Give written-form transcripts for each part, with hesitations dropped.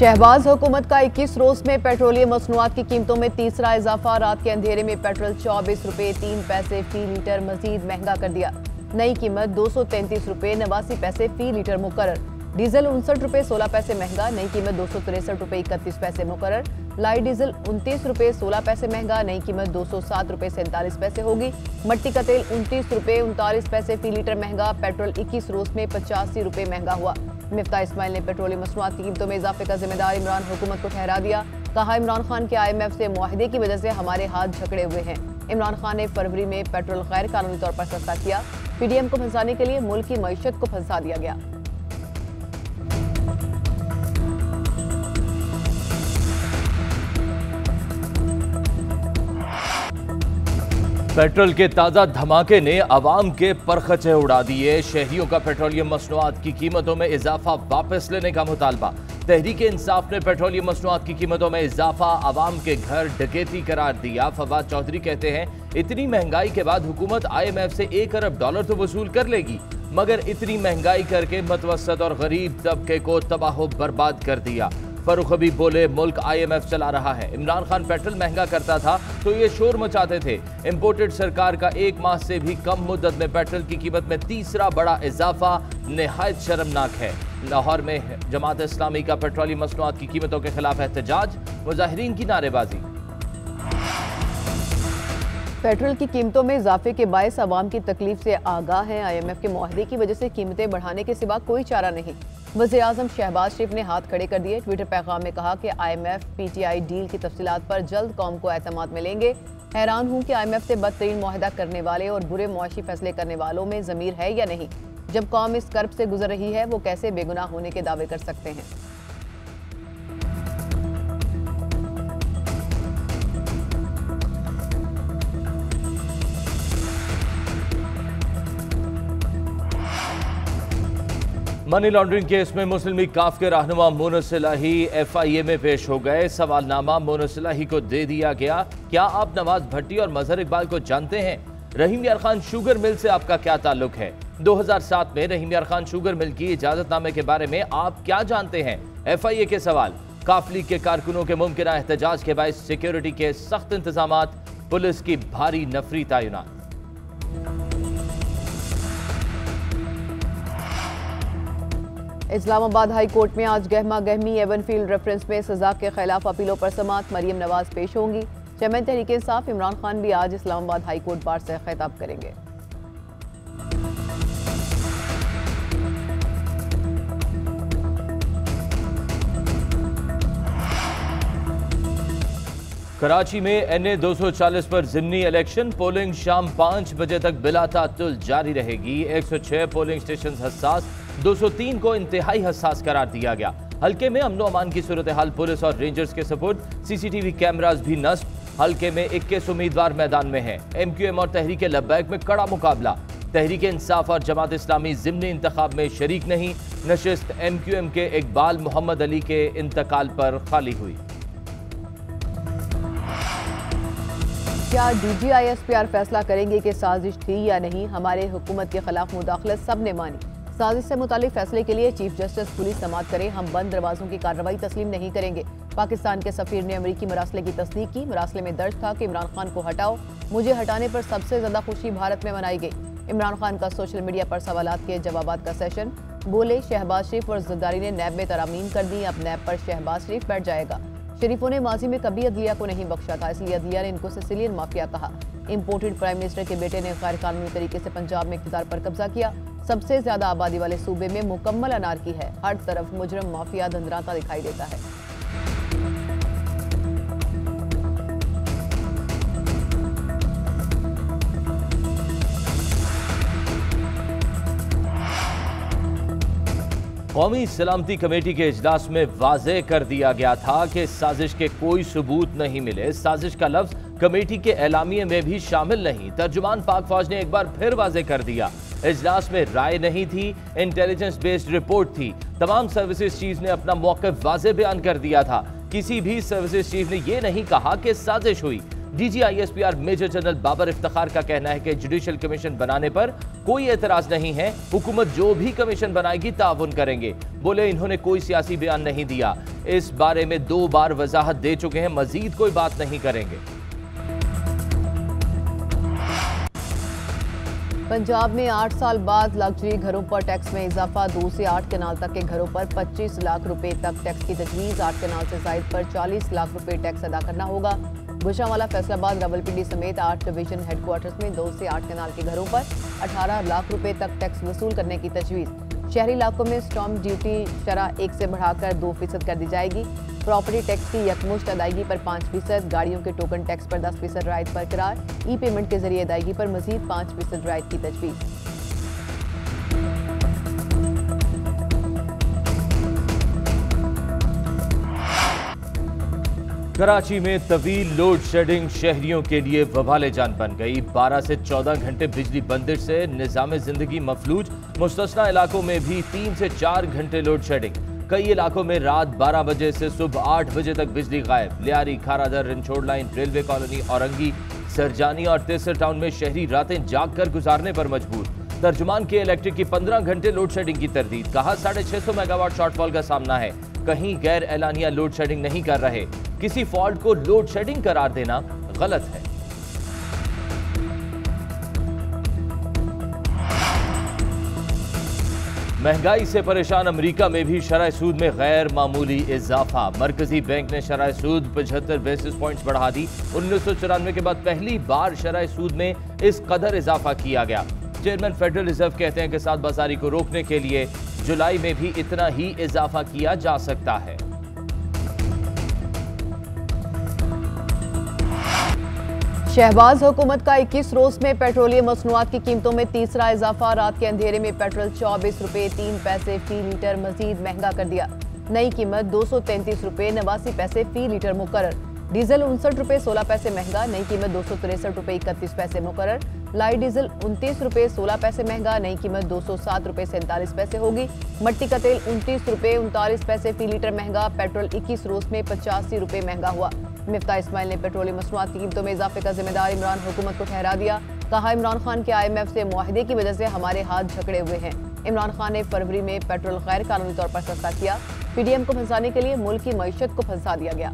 शहबाज हुकूमत का 21 रोज में पेट्रोलियम मसनूआत की कीमतों में तीसरा इजाफा। रात के अंधेरे में पेट्रोल 24 रुपये 3 पैसे फी लीटर मजीद महंगा कर दिया। नई कीमत 233 रुपये 89 पैसे फी लीटर मुकर्रर। डीजल 59 रुपये 16 पैसे महंगा, नई कीमत 263 रुपये 31 पैसे मुकर्रर। लाइट डीजल 29 रुपये 16 पैसे महंगा, नई कीमत 207 रुपये 47 पैसे होगी। मट्टी का तेल 29 रुपये 39 पैसे फी लीटर महंगा। पेट्रोल 21 रोज में 85 रुपये महंगा हुआ। मिफ्ताह इस्माइल ने पेट्रोलियम मसनूआत की कीमतों में इजाफे का जिम्मेदार इमरान हुकूमत को ठहरा दिया। कहा, इमरान खान के IMF से मुआहदे की वजह से हमारे हाथ झकड़े हुए हैं। इमरान खान ने फरवरी में पेट्रोल गैर कानूनी तौर पर सस्ता किया। PDM को फंसाने के लिए मुल्क की मईशत को फंसा दिया गया। पेट्रोल के ताजा धमाके ने अवाम के परखचे उड़ा दिए। शहरियों का पेट्रोलियम मसनूआत की कीमतों में इजाफा वापस लेने का मुतालबा। तहरीक इंसाफ ने पेट्रोलियम मसनूआत की कीमतों में इजाफा अवाम के घर डकैती करार दिया। फवाद चौधरी कहते हैं, इतनी महंगाई के बाद हुकूमत IMF से $1 अरब तो वसूल कर लेगी, मगर इतनी महंगाई करके मतवसत और गरीब तबके को तबाह बर्बाद कर दिया। फरूख हबीब बोले, मुल्क IMF चला रहा है। इमरान खान पेट्रोल महंगा करता था तो ये शोर मचाते थे। इंपोर्टेड सरकार का 1 माह से भी कम मुद्दत में पेट्रोल की कीमत में तीसरा बड़ा इजाफा निहायत शर्मनाक है। लाहौर में जमात इस्लामी का पेट्रोलियम मसनूआत की कीमतों के खिलाफ एहतजाज, मुजाहिरीन की नारेबाजी। पेट्रोल की कीमतों में इजाफे के बायस अवाम की तकलीफ से आगाह है। IMF के मुआहदे की वजह से कीमतें बढ़ाने के सिवा कोई चारा नहीं। वज़ीर आज़म शहबाज शरीफ ने हाथ खड़े कर दिए। ट्विटर पैगाम में कहा कि IMF PTI डील की तफसीलात पर जल्द कौम को एतमाद मिलेंगे। हैरान हूँ कि IMF से बदतरीन मुआहदा करने वाले और बुरे मुआशी फैसले करने वालों में ज़मीर है या नहीं। जब कौम इस कर्ब से गुजर रही है, वो कैसे बेगुनाह होने के दावे कर सकते हैं। मनी लॉन्ड्रिंग केस में मुस्लिम लीग काफ के रहनुमा मोनस इलाही FIA में पेश हो गए। सवालनामा मोनस इलाही को दे दिया गया। क्या आप नवाज भट्टी और मजहर इकबाल को जानते हैं? रहीम यार खान शुगर मिल से आपका क्या ताल्लुक है? 2007 में रहीम यार खान शुगर मिल की इजाजतनामे के बारे में आप क्या जानते हैं? FIA के सवाल। काफ लीग के कारकुनों के मुमकिन एहतजाज के बायस सिक्योरिटी के सख्त इंतजाम, पुलिस की भारी नफरी तैनात। इस्लामाबाद हाई कोर्ट में आज गहमा गहमी एवनफील्ड रेफरेंस में सजा के खिलाफ अपीलों पर समाअत। मरियम नवाज पेश होंगी। चेयरमैन तहरीक इंसाफ इमरान खान भी आज इस्लामाबाद हाई कोर्ट बार से खिताब करेंगे। कराची में NA 240 पर जिमनी इलेक्शन। पोलिंग शाम 5 बजे तक बिला तातुल जारी रहेगी। 106 पोलिंग स्टेशन हसास, 203 को इंतहाई हसास करार दिया गया। हल्के में अमनो अमान की सूरत हाल पुलिस और रेंजर्स के सपोर्ट। CCTV कैमरास भी नस्ब। हल्के में 21 उम्मीदवार मैदान में हैं। MQM और तहरीक लब्बैक में कड़ा मुकाबला। तहरीक इंसाफ और जमात इस्लामी जिमनी इंतखाब में शरीक नहीं। नशिस्त MQM के इकबाल मोहम्मद अली के इंतकाल पर खाली हुई। क्या DGI-SPR फैसला करेंगे कि साजिश थी या नहीं? हमारे हुकूमत के खिलाफ मुदाखलत सब ने मानी। साजिश से मुतालिक फैसले के लिए चीफ जस्टिस पुलिस समाअत करें। हम बंद दरवाजों की कार्रवाई तस्लीम नहीं करेंगे। पाकिस्तान के सफीर ने अमरीकी मरासले की तस्दीक की। मरासले में दर्ज था कि इमरान खान को हटाओ। मुझे हटाने पर सबसे ज्यादा खुशी भारत में मनाई गई। इमरान खान का सोशल मीडिया पर सवालात के जवाबात का सेशन। बोले, शहबाज शरीफ और जरदारी ने नैब में तरामीम कर दी। अब नैब पर शहबाज शरीफ बैठ जाएगा। शरीफों ने माजी में कभी अदलिया को नहीं बख्शा था, इसलिए अदलिया ने इनको सिसिलियन माफिया कहा। इंपोर्टेड प्राइम मिनिस्टर के बेटे ने गैर कानूनी तरीके से पंजाब में इख्तियार पर कब्जा किया। सबसे ज्यादा आबादी वाले सूबे में मुकम्मल अनारकी है। हर तरफ मुजरम माफिया धंधराता दिखाई देता है। कौमी सलामती कमेटी के इजलास में वाज़ेह कर दिया गया था कि साजिश के कोई सबूत नहीं मिले। साजिश का लफ्ज कमेटी के एलामिये में भी शामिल नहीं। तर्जुमान पाक फौज ने एक बार फिर वाज़ेह कर दिया, इजलास में राय नहीं थी, इंटेलिजेंस बेस्ड रिपोर्ट थी। तमाम सर्विसेज चीफ ने अपना मौक़िफ़ वाज़ेह बयान कर दिया था। किसी भी सर्विसेज चीफ ने यह नहीं कहा कि साजिश हुई। DGISPR major general Babar Iftikhar का कहना है कि जुडिशल कमीशन बनाने पर कोई एतराज नहीं है, हुकूमत जो भी कमीशन बनाएगी ताउन करेंगे। बोले इन्होंने कोई सियासी बयान नहीं दिया, इस बारे में 2 बार वजाहत दे चुके हैं, मजीद कोई बात नहीं करेंगे। पंजाब में 8 साल बाद लग्जरी घरों पर टैक्स में इजाफा, 2 से 8 कनाल तक के घरों पर 25 लाख रुपए तक टैक्स की तजवीज़। 8 कनाल से जायद पर 40 लाख रुपए टैक्स अदा करना होगा। गुजरांवाला, फैसलाबाद, रावलपिंडी समेत 8 डिवीजन हेडक्वार्टर्स में 2 से 8 कनाल के घरों पर 18 लाख रुपए तक टैक्स वसूल करने की तजवीज़। शहरी इलाकों में स्टॉम्प ड्यूटी शरह 1 से बढ़ाकर 2% कर दी जाएगी। प्रॉपर्टी टैक्स की यकमुश्त अदायगी पर 5%, गाड़ियों के टोकन टैक्स पर 10% रायत बरकरार। ई पेमेंट के जरिए अदायगी पर मजीद 5% रायत की तजवीज़। कराची में तवील लोड शेडिंग शहरियों के लिए वबाले जान बन गई। 12 से 14 घंटे बिजली बंदिश से निज़ाम जिंदगी मफलूज। मुस्तस्ना इलाकों में भी 3 से 4 घंटे लोड शेडिंग। कई इलाकों में रात 12 बजे से सुबह 8 बजे तक बिजली गायब। Lyari, Kharadar, Ranchore line, railway colony, Orangi, Surjani और तेसर टाउन में शहरी रातें जाग कर गुजारने पर मजबूर। तर्जुमान के इलेक्ट्रिक की 15 घंटे लोड शेडिंग की तरदीद। कहा 650 मेगावाट शॉर्टफॉल का सामना है, कहीं गैर एलानिया लोड शेडिंग नहीं कर रहे। किसी फॉल्ट को लोड शेडिंग करार देना गलत है। महंगाई से परेशान अमेरिका में भी शरह सूद में गैर मामूली इजाफा। मरकजी बैंक ने शरह सूद 75 बेसिस पॉइंट्स बढ़ा दी। 1994 के बाद पहली बार शरह सूद में इस कदर इजाफा किया गया। चेयरमैन फेडरल रिजर्व कहते हैं कि साथ बाजारी को रोकने के लिए जुलाई में भी इतना ही इजाफा किया जा सकता है। शहबाज हुकूमत का 21 रोज में पेट्रोलियम मसनूआत की कीमतों में तीसरा इजाफा। रात के अंधेरे में पेट्रोल 24 रुपए 3 पैसे फी लीटर मजीद महंगा कर दिया। नई कीमत 233 रुपए 89 पैसे फी लीटर मुकर्रर। डीजल 59 रुपए 16 पैसे महंगा, नई कीमत 263 रुपए 31 पैसे मुकर्रर। लाइट डीजल 29 रुपए 16 पैसे महंगा, नई कीमत 207 रुपए 47 पैसे होगी। मट्टी का तेल 29 रुपए 39 पैसे फी लीटर महंगा। पेट्रोल 21 रोज में 85 रुपए महंगा हुआ। मिफ्ता इस्माइल ने पेट्रोलियम मसनूआत की कीमतों में इजाफे का जिम्मेदार इमरान हुकूमत को ठहरा दिया। कहा इमरान खान के IMF से मुआहदे की वजह से हमारे हाथ झकड़े हुए हैं। इमरान खान ने फरवरी में पेट्रोल गैर कानूनी तौर पर सस्ता किया। PDM को फंसाने के लिए मुल्क की मईशत को फंसा दिया गया।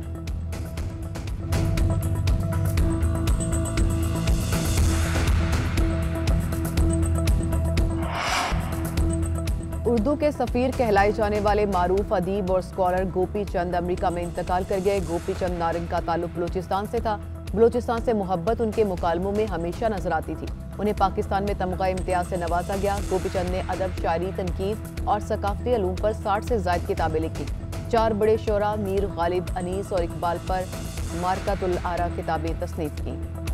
उर्दू के सफ़ीर कहलाए जाने वाले मारूफ अदीब और स्कॉलर गोपी चंद अमेरिका में इंतकाल कर गए। गोपी चंद नारंग का ताल्लुक बलूचिस्तान से था। बलूचिस्तान से मोहब्बत उनके मुकालमों में हमेशा नजर आती थी। उन्हें पाकिस्तान में तमगा इम्तियाज से नवाजा गया। गोपी चंद ने अदब, शायरी, तनकीद और सकाफती अलूम पर 60 से ज़ायद किताबें लिखी। 4 बड़े शोरा मीर गालिब, अनीस और इकबाल पर मारकातुल आरा किताबें तसनीफ की।